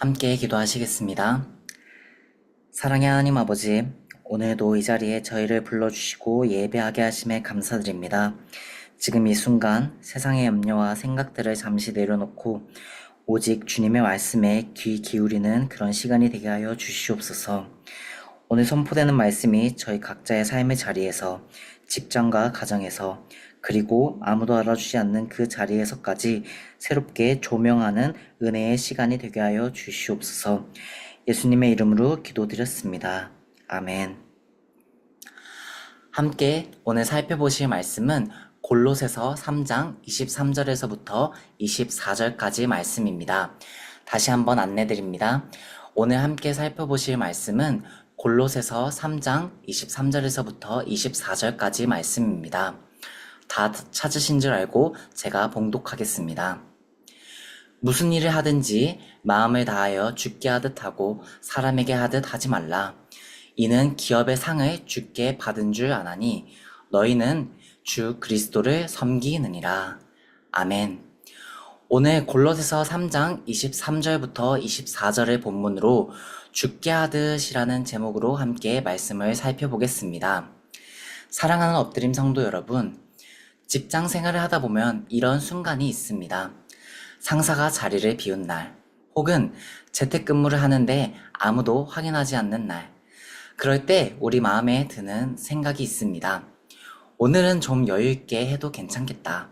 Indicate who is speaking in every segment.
Speaker 1: 함께 기도하시겠습니다. 사랑의 하나님 아버지, 오늘도 이 자리에 저희를 불러주시고 예배하게 하심에 감사드립니다. 지금 이 순간 세상의 염려와 생각들을 잠시 내려놓고 오직 주님의 말씀에 귀 기울이는 그런 시간이 되게 하여 주시옵소서. 오늘 선포되는 말씀이 저희 각자의 삶의 자리에서, 직장과 가정에서, 그리고 아무도 알아주지 않는 그 자리에서까지 새롭게 조명하는 은혜의 시간이 되게 하여 주시옵소서. 예수님의 이름으로 기도드렸습니다. 아멘. 함께 오늘 살펴보실 말씀은 골로새서 3장 23절에서부터 24절까지 말씀입니다. 다시 한번 안내드립니다. 오늘 함께 살펴보실 말씀은 골로새서 3장 23절에서부터 24절까지 말씀입니다. 다 찾으신 줄 알고 제가 봉독하겠습니다. 무슨 일을 하든지 마음을 다하여 주께 하듯 하고 사람에게 하듯 하지 말라. 이는 기업의 상을 주께 받은 줄 아나니 너희는 주 그리스도를 섬기느니라. 아멘. 오늘 골로새서 3장 23절부터 24절의 본문으로 주께 하듯이라는 제목으로 함께 말씀을 살펴보겠습니다. 사랑하는 엎드림 성도 여러분, 직장 생활을 하다 보면 이런 순간이 있습니다. 상사가 자리를 비운 날, 혹은 재택근무를 하는데 아무도 확인하지 않는 날, 그럴 때 우리 마음에 드는 생각이 있습니다. 오늘은 좀 여유있게 해도 괜찮겠다.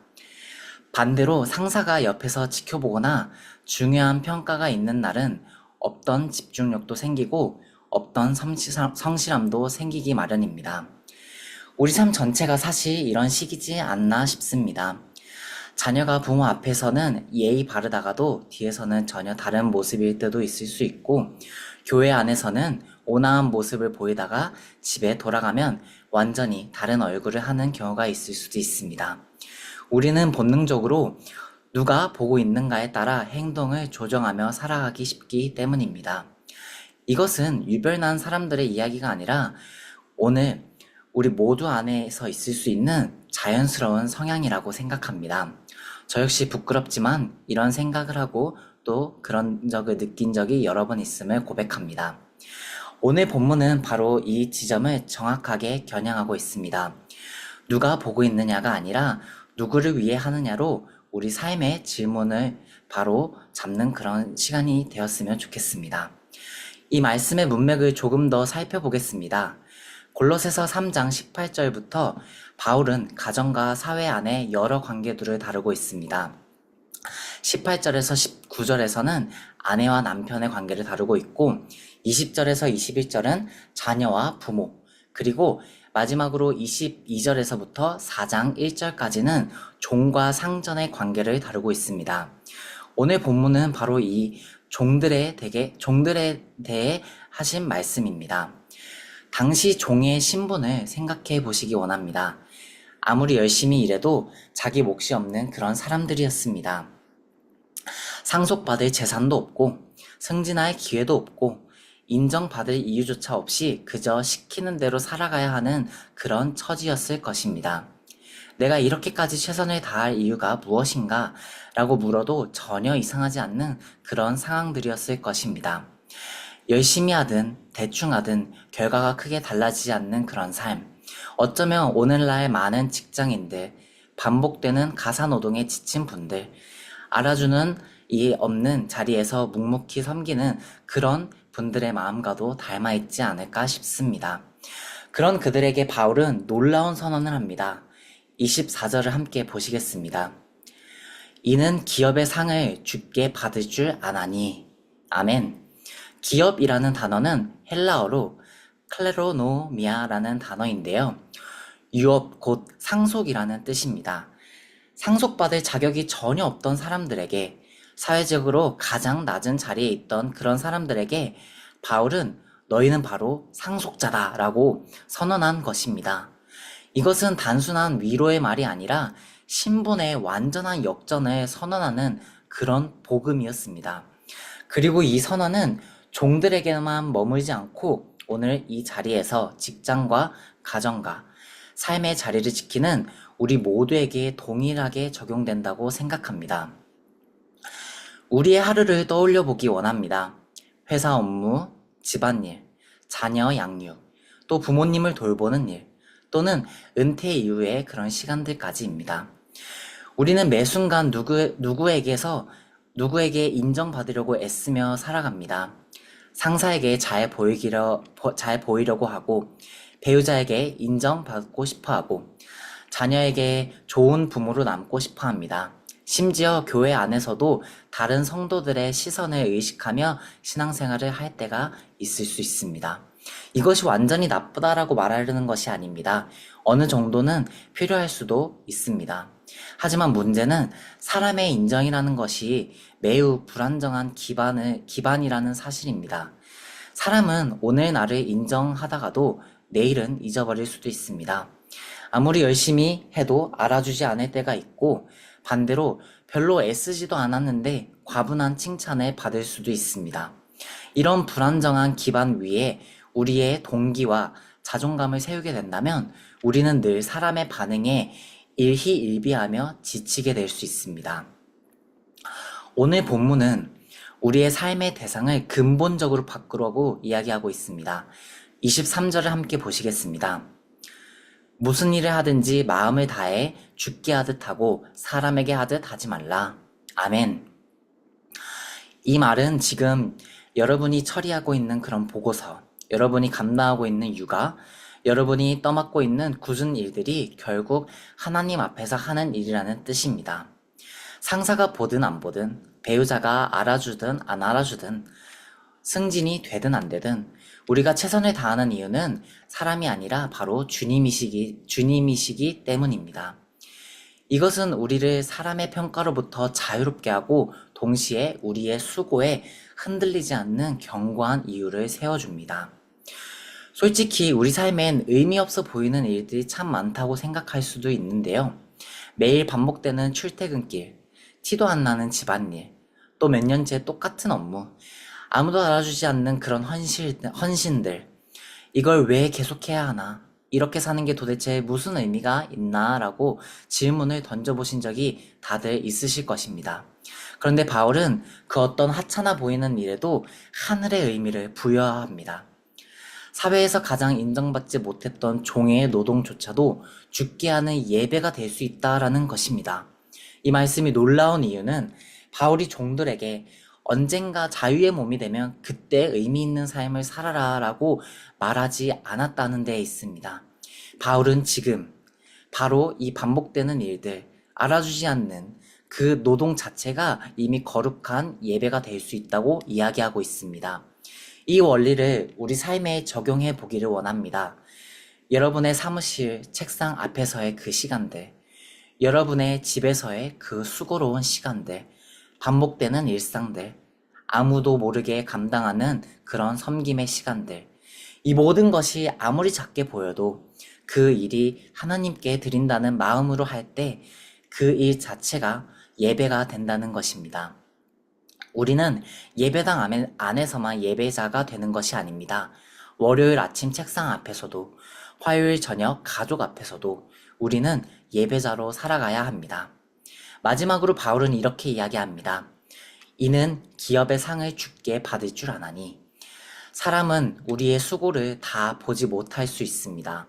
Speaker 1: 반대로 상사가 옆에서 지켜보거나 중요한 평가가 있는 날은 없던 집중력도 생기고 없던 성실함도 생기기 마련입니다. 우리 삶 전체가 사실 이런 시기지 않나 싶습니다. 자녀가 부모 앞에서는 예의 바르다가도 뒤에서는 전혀 다른 모습일 때도 있을 수 있고, 교회 안에서는 온화한 모습을 보이다가 집에 돌아가면 완전히 다른 얼굴을 하는 경우가 있을 수도 있습니다. 우리는 본능적으로 누가 보고 있는가에 따라 행동을 조정하며 살아가기 쉽기 때문입니다. 이것은 유별난 사람들의 이야기가 아니라 오늘 우리 모두 안에서 있을 수 있는 자연스러운 성향이라고 생각합니다. 저 역시 부끄럽지만 이런 생각을 하고 또 그런 적을 느낀 적이 여러 번 있음을 고백합니다. 오늘 본문은 바로 이 지점을 정확하게 겨냥하고 있습니다. 누가 보고 있느냐가 아니라 누구를 위해 하느냐로 우리 삶의 질문을 바로 잡는 그런 시간이 되었으면 좋겠습니다. 이 말씀의 문맥을 조금 더 살펴보겠습니다. 골로새서 3장 18절부터 바울은 가정과 사회 안에 여러 관계들을 다루고 있습니다. 18절에서 19절에서는 아내와 남편의 관계를 다루고 있고 20절에서 21절은 자녀와 부모, 그리고 마지막으로 22절에서부터 4장 1절까지는 종과 상전의 관계를 다루고 있습니다. 오늘 본문은 바로 이 종들에 대해 하신 말씀입니다. 당시 종의 신분을 생각해 보시기 원합니다. 아무리 열심히 일해도 자기 몫이 없는 그런 사람들이었습니다. 상속받을 재산도 없고 승진할 기회도 없고 인정받을 이유조차 없이 그저 시키는 대로 살아가야 하는 그런 처지였을 것입니다. 내가 이렇게까지 최선을 다할 이유가 무엇인가? 라고 물어도 전혀 이상하지 않는 그런 상황들이었을 것입니다. 열심히 하든 대충 하든 결과가 크게 달라지지 않는 그런 삶. 어쩌면 오늘날 많은 직장인들, 반복되는 가사노동에 지친 분들, 알아주는 이 없는 자리에서 묵묵히 섬기는 그런 분들의 마음과도 닮아있지 않을까 싶습니다. 그런 그들에게 바울은 놀라운 선언을 합니다. 24절을 함께 보시겠습니다. 이는 기업의 상을 주께 받을 줄 아나니. 아멘. 기업이라는 단어는 헬라어로 클레로노미아라는 단어인데요. 유업 곧 상속이라는 뜻입니다. 상속받을 자격이 전혀 없던 사람들에게, 사회적으로 가장 낮은 자리에 있던 그런 사람들에게 바울은 너희는 바로 상속자다 라고 선언한 것입니다. 이것은 단순한 위로의 말이 아니라 신분의 완전한 역전을 선언하는 그런 복음이었습니다. 그리고 이 선언은 종들에게만 머물지 않고 오늘 이 자리에서 직장과 가정과 삶의 자리를 지키는 우리 모두에게 동일하게 적용된다고 생각합니다. 우리의 하루를 떠올려 보기 원합니다. 회사 업무, 집안일, 자녀 양육, 또 부모님을 돌보는 일, 또는 은퇴 이후의 그런 시간들까지입니다. 우리는 매 순간 누구에게 인정받으려고 애쓰며 살아갑니다. 상사에게 잘 보이려고 하고, 배우자에게 인정받고 싶어 하고, 자녀에게 좋은 부모로 남고 싶어 합니다. 심지어 교회 안에서도 다른 성도들의 시선을 의식하며 신앙생활을 할 때가 있을 수 있습니다. 이것이 완전히 나쁘다라고 말하려는 것이 아닙니다. 어느 정도는 필요할 수도 있습니다. 하지만 문제는 사람의 인정이라는 것이 매우 불안정한 기반이라는 사실입니다. 사람은 오늘 나를 인정하다가도 내일은 잊어버릴 수도 있습니다. 아무리 열심히 해도 알아주지 않을 때가 있고, 반대로 별로 애쓰지도 않았는데 과분한 칭찬을 받을 수도 있습니다. 이런 불안정한 기반 위에 우리의 동기와 자존감을 세우게 된다면 우리는 늘 사람의 반응에 일희일비하며 지치게 될 수 있습니다. 오늘 본문은 우리의 삶의 대상을 근본적으로 바꾸려고 이야기하고 있습니다. 23절을 함께 보시겠습니다. 무슨 일을 하든지 마음을 다해 주께 하듯 하고 사람에게 하듯 하지 말라. 아멘. 이 말은 지금 여러분이 처리하고 있는 그런 보고서, 여러분이 감당하고 있는 육아, 여러분이 떠맡고 있는 굳은 일들이 결국 하나님 앞에서 하는 일이라는 뜻입니다. 상사가 보든 안 보든, 배우자가 알아주든 안 알아주든, 승진이 되든 안 되든 우리가 최선을 다하는 이유는 사람이 아니라 바로 주님이시기 때문입니다. 이것은 우리를 사람의 평가로부터 자유롭게 하고 동시에 우리의 수고에 흔들리지 않는 견고한 이유를 세워줍니다. 솔직히 우리 삶엔 의미 없어 보이는 일들이 참 많다고 생각할 수도 있는데요. 매일 반복되는 출퇴근길, 티도 안 나는 집안일, 또 몇 년째 똑같은 업무, 아무도 알아주지 않는 그런 헌신들, 이걸 왜 계속해야 하나? 이렇게 사는 게 도대체 무슨 의미가 있나? 라고 질문을 던져보신 적이 다들 있으실 것입니다. 그런데 바울은 그 어떤 하찮아 보이는 일에도 하늘의 의미를 부여합니다. 사회에서 가장 인정받지 못했던 종의 노동조차도 죽게 하는 예배가 될 수 있다라는 것입니다. 이 말씀이 놀라운 이유는 바울이 종들에게 언젠가 자유의 몸이 되면 그때 의미 있는 삶을 살아라 라고 말하지 않았다는 데 있습니다. 바울은 지금 바로 이 반복되는 일들, 알아주지 않는 그 노동 자체가 이미 거룩한 예배가 될 수 있다고 이야기하고 있습니다. 이 원리를 우리 삶에 적용해 보기를 원합니다. 여러분의 사무실, 책상 앞에서의 그 시간들, 여러분의 집에서의 그 수고로운 시간들, 반복되는 일상들, 아무도 모르게 감당하는 그런 섬김의 시간들, 이 모든 것이 아무리 작게 보여도 그 일이 하나님께 드린다는 마음으로 할 때 그 일 자체가 예배가 된다는 것입니다. 우리는 예배당 안에서만 예배자가 되는 것이 아닙니다. 월요일 아침 책상 앞에서도, 화요일 저녁 가족 앞에서도 우리는 예배자로 살아가야 합니다. 마지막으로 바울은 이렇게 이야기합니다. 이는 기업의 상을 주께 받을 줄 아나니. 사람은 우리의 수고를 다 보지 못할 수 있습니다.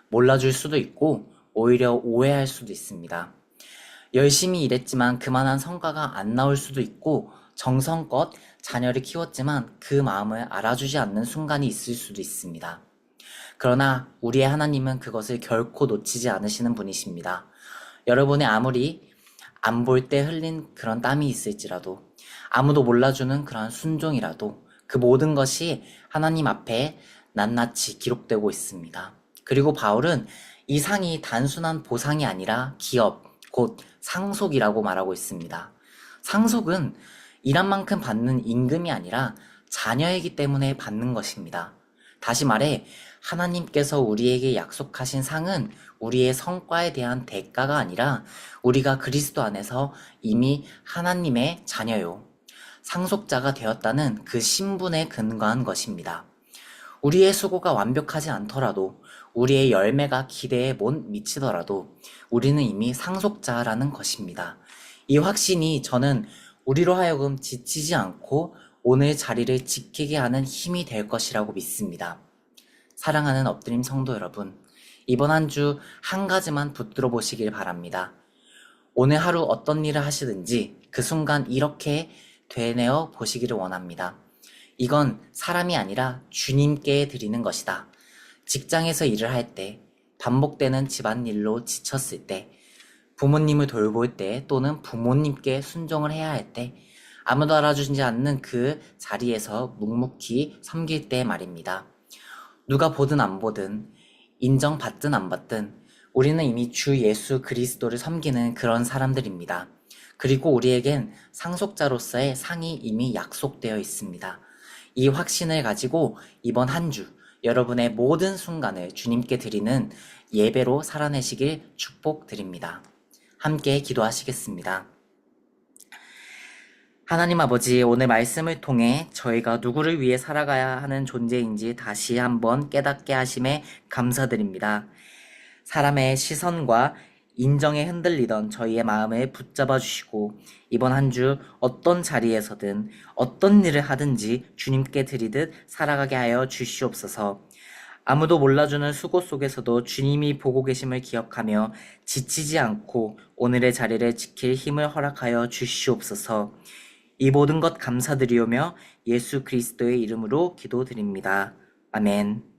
Speaker 1: 몰라줄 수도 있고 오히려 오해할 수도 있습니다. 열심히 일했지만 그만한 성과가 안 나올 수도 있고 정성껏 자녀를 키웠지만 그 마음을 알아주지 않는 순간이 있을 수도 있습니다. 그러나 우리의 하나님은 그것을 결코 놓치지 않으시는 분이십니다. 여러분의 아무리 안 볼 때 흘린 그런 땀이 있을지라도, 아무도 몰라주는 그런 순종이라도 그 모든 것이 하나님 앞에 낱낱이 기록되고 있습니다. 그리고 바울은 이 상이 단순한 보상이 아니라 기업, 곧 상속이라고 말하고 있습니다. 상속은 일한 만큼 받는 임금이 아니라 자녀이기 때문에 받는 것입니다. 다시 말해 하나님께서 우리에게 약속하신 상은 우리의 성과에 대한 대가가 아니라 우리가 그리스도 안에서 이미 하나님의 자녀요, 상속자가 되었다는 그 신분에 근거한 것입니다. 우리의 수고가 완벽하지 않더라도, 우리의 열매가 기대에 못 미치더라도 우리는 이미 상속자라는 것입니다. 이 확신이 저는 우리로 하여금 지치지 않고 오늘 자리를 지키게 하는 힘이 될 것이라고 믿습니다. 사랑하는 엎드림 성도 여러분, 이번 한 주 한 가지만 붙들어 보시길 바랍니다. 오늘 하루 어떤 일을 하시든지 그 순간 이렇게 되뇌어 보시기를 원합니다. 이건 사람이 아니라 주님께 드리는 것이다. 직장에서 일을 할 때, 반복되는 집안일로 지쳤을 때, 부모님을 돌볼 때 또는 부모님께 순종을 해야 할 때, 아무도 알아주지 않는 그 자리에서 묵묵히 섬길 때 말입니다. 누가 보든 안 보든, 인정받든 안 받든, 우리는 이미 주 예수 그리스도를 섬기는 그런 사람들입니다. 그리고 우리에겐 상속자로서의 상이 이미 약속되어 있습니다. 이 확신을 가지고 이번 한 주, 여러분의 모든 순간을 주님께 드리는 예배로 살아내시길 축복드립니다. 함께 기도하시겠습니다. 하나님 아버지, 오늘 말씀을 통해 저희가 누구를 위해 살아가야 하는 존재인지 다시 한번 깨닫게 하심에 감사드립니다. 사람의 시선과 인정에 흔들리던 저희의 마음을 붙잡아 주시고 이번 한 주 어떤 자리에서든 어떤 일을 하든지 주님께 드리듯 살아가게 하여 주시옵소서. 아무도 몰라주는 수고 속에서도 주님이 보고 계심을 기억하며 지치지 않고 오늘의 자리를 지킬 힘을 허락하여 주시옵소서. 이 모든 것 감사드리오며 예수 그리스도의 이름으로 기도드립니다. 아멘.